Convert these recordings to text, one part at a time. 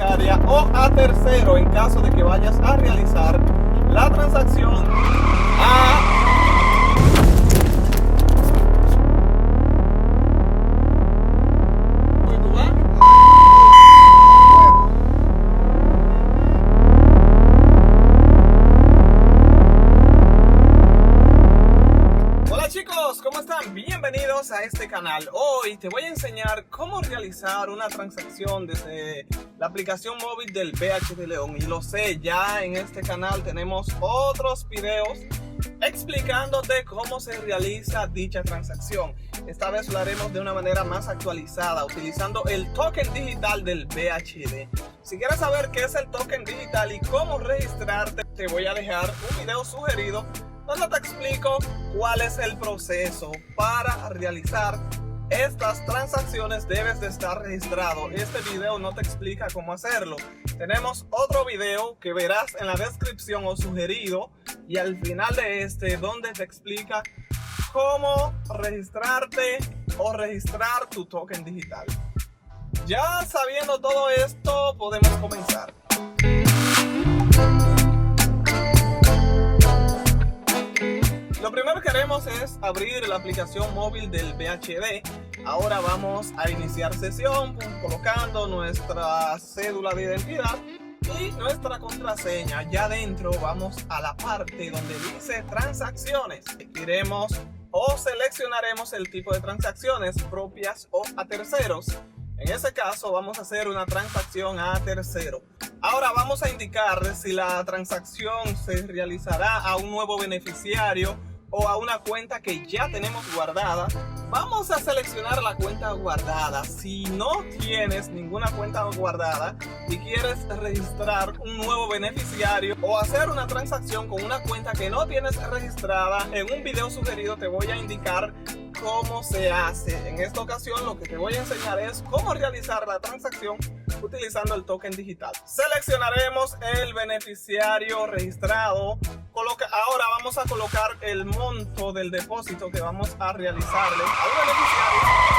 bancaria o a tercero en caso de que vayas a realizar la transacción ¿Cómo están? Bienvenidos a este canal. Hoy te voy a enseñar cómo realizar una transacción desde la aplicación móvil del BHD León. Y lo sé, ya en este canal tenemos otros videos explicándote cómo se realiza dicha transacción. Esta vez lo haremos de una manera más actualizada, utilizando el token digital del BHD. Si quieres saber qué es el token digital y cómo registrarte, te voy a dejar un video sugerido donde te explico cuál es el proceso para realizar estas transacciones. Debes de estar registrado. Este video no te explica cómo hacerlo. Tenemos otro video que verás en la descripción o sugerido y al final de este, donde te explica cómo registrarte o registrar tu token digital. Ya sabiendo todo esto, podemos comenzar. Lo primero que haremos es abrir la aplicación móvil del BHD. Ahora vamos a iniciar sesión colocando nuestra cédula de identidad y nuestra contraseña. Ya dentro vamos a la parte donde dice transacciones. Iremos o seleccionaremos el tipo de transacciones propias o a terceros. En ese caso vamos a hacer una transacción a tercero. Ahora vamos a indicar si la transacción se realizará a un nuevo beneficiario o a una cuenta que ya tenemos guardada. Vamos a seleccionar la cuenta guardada. Si no tienes ninguna cuenta guardada y quieres registrar un nuevo beneficiario o hacer una transacción con una cuenta que no tienes registrada, en un video sugerido te voy a indicar cómo se hace. En esta ocasión lo que te voy a enseñar es cómo realizar la transacción utilizando el token digital. Seleccionaremos el beneficiario registrado. Ahora vamos a colocar el monto del depósito que vamos a realizarle al beneficiario.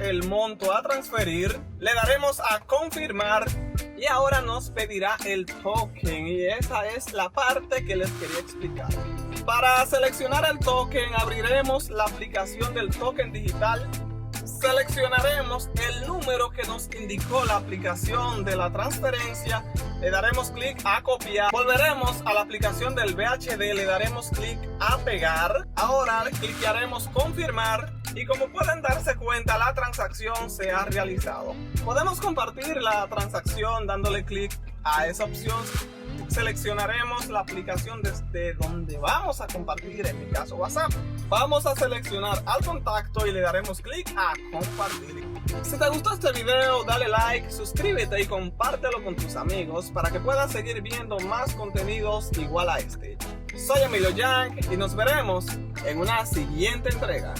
El monto a transferir, le daremos a confirmar y ahora nos pedirá el token, y esa es la parte que les quería explicar. Para seleccionar el token abriremos la aplicación del token digital, seleccionaremos el número que nos indicó la aplicación de la transferencia, le daremos clic a copiar, volveremos a la aplicación del BHD, le daremos clic a pegar, ahora clicaremos confirmar y como pueden darse cuenta la transacción se ha realizado. Podemos compartir la transacción dándole clic a esa opción. Seleccionaremos la aplicación desde donde vamos a compartir, en mi caso WhatsApp. Vamos a seleccionar al contacto y le daremos clic a compartir. Si te gustó este video, dale like, suscríbete y compártelo con tus amigos para que puedas seguir viendo más contenidos igual a este. Soy Emilio Yang y nos veremos en una siguiente entrega.